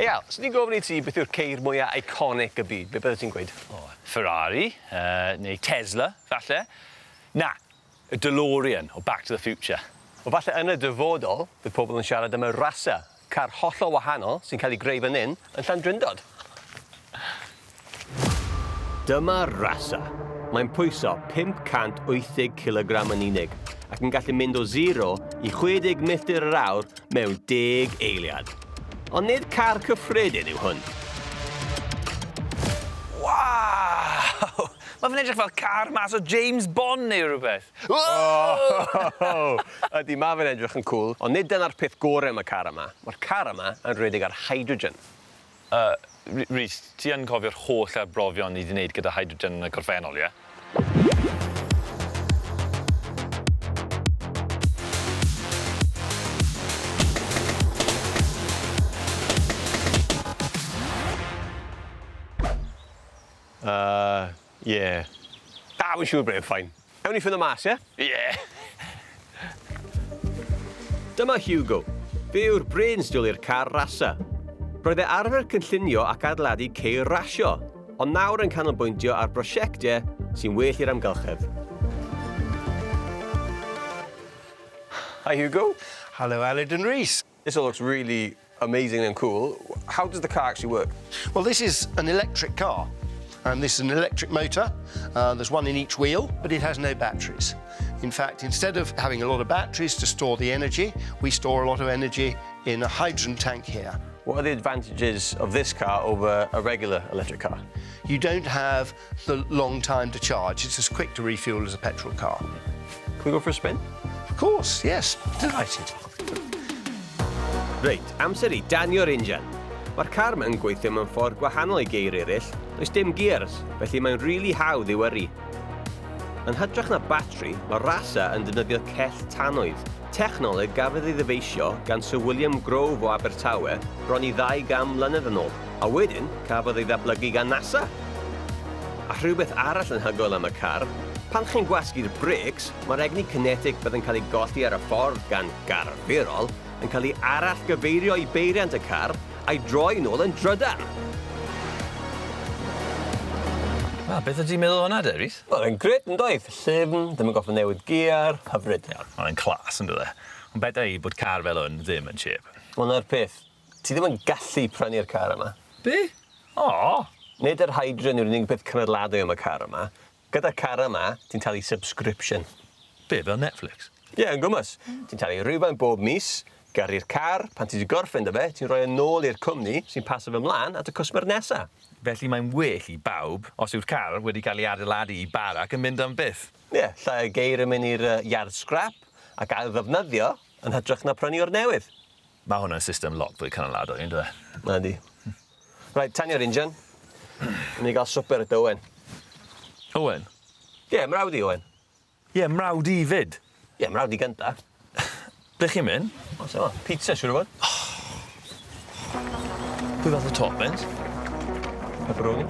Al, os ni'n gofyn I ti beth yw'r ceir mwyaf iconic y byd, beth byddai ti'n gweud? Ferrari, neu Tesla, falle. Na, y DeLorean o Back to the Future. O falle yn y dyfodol, bydd pobl yn siarad am y rasa, car hollol wahanol sy'n cael ei greu fan hyn yn Llandrindod. Dyma rasa. Mae'n pwyso 580 kg yn unig ac yn gallu mynd o 0 I 60 milltir yr awr mewn 10 eiliad. Ond nid car cyffredin yw hwn. Waw! Mae fe'n edrych fel car mas o James Bond neu rhywbeth. Ydy, mae fe'n edrych yn cool, ond nid dyna'r peth gorau am y car yma. Mae'r car yma yn rhedeg ar hydrogen. Rhys, ti yn cofio'r holl arbrofion ni wedi wneud gyda hydrogen yn y gorffennol, ie? Yeah. Wy'n siŵr bod e'n ffain. Ewn ni ffynd o mas, ie? Ie. Dyma Hugo. Fe yw'r brainstorm i'r car rasa. Roedd e arfer cynllunio ac adeiladu ceir rasio, ond nawr yn canolbwyntio ar brosiectau sy'n well i'r amgylchedd. Hi Hugo. Hello, Aled and Rhys. This all looks really amazing and cool. How does the car actually work? Well, this is an electric car. This is an electric motor. There's one in each wheel, but it has no batteries. In fact, instead of having a lot of batteries to store the energy, we store a lot of energy in a hydrogen tank here. What are the advantages of this car over a regular electric car? You don't have the long time to charge. It's as quick to refuel as a petrol car. Can we go for a spin? Of course, yes. Delighted. Reit, amser I danio'r injan. Mae'r car yma'n gweithio mewn ffordd gwahanol I geir eraill. Does dim gears, felly mae'n rili hawdd I wyru. Yn hytrach na batri, mae rasa yn defnyddio cell tanwydd. Technoleg gafodd ei ddyfeisio gan Sir William Grove o Abertawe bron I 200 mlynedd yn ôl, a wedyn cafodd ei ddatblygu gan NASA. A rhywbeth arall yn hygol am y car, pan chi'n gwasgu'r brecs, mae'r egni kinetic bydd yn cael ei golli ar y ffordd gan gar arferol yn cael ei arall gyfeirio I beiriant y car a'i droi nôl yn drydan. Beth ydy'n meddwl hwnna, de, Rhys? Wel, yn gret yn doedd. Llyfn, ddim yn goffa newid gear, hyfryd. Mae'n clas yn dod e. Ond beth i bod car fel hwn ddim yn chip. Wel, na'r peth. Ti ddim yn gallu prynu'r car yma. Be? O! Nid yr hydrogen yw'r unig beth cynadladwy am y car yma. Gyda'r car yma, ti'n talu subscription. Be, fel Netflix? Ie, yn gwmys. Ti'n talu rhywfaint bob mis, gyrru'r car, pan ti wedi gorffen dy fe, ti'n rhoi yn ôl i'r cwmni sy'n paso fy mlaen at y cwsmer nesa. Felly mae'n well I bawb os yw'r car wedi cael ei adeiladu I barac yn mynd am byth. Ie, llai o geir yn mynd i'r iard scrap ac ail ddefnyddio yn hytrach na prynu o'r newydd. Mae hwnna'n system lot fwy canolladwy, yn dweud? Nadi. Right, tanio'r injan. Ni gael swper at Owen. Owen? Ie, mrawd I Owen. Ie, mrawd I fyd. Ie, mrawd I gynta. Ble chi'n mynd? O, sema, pizza, siwr o fod. Pwy fath o toppings? Pepperoni.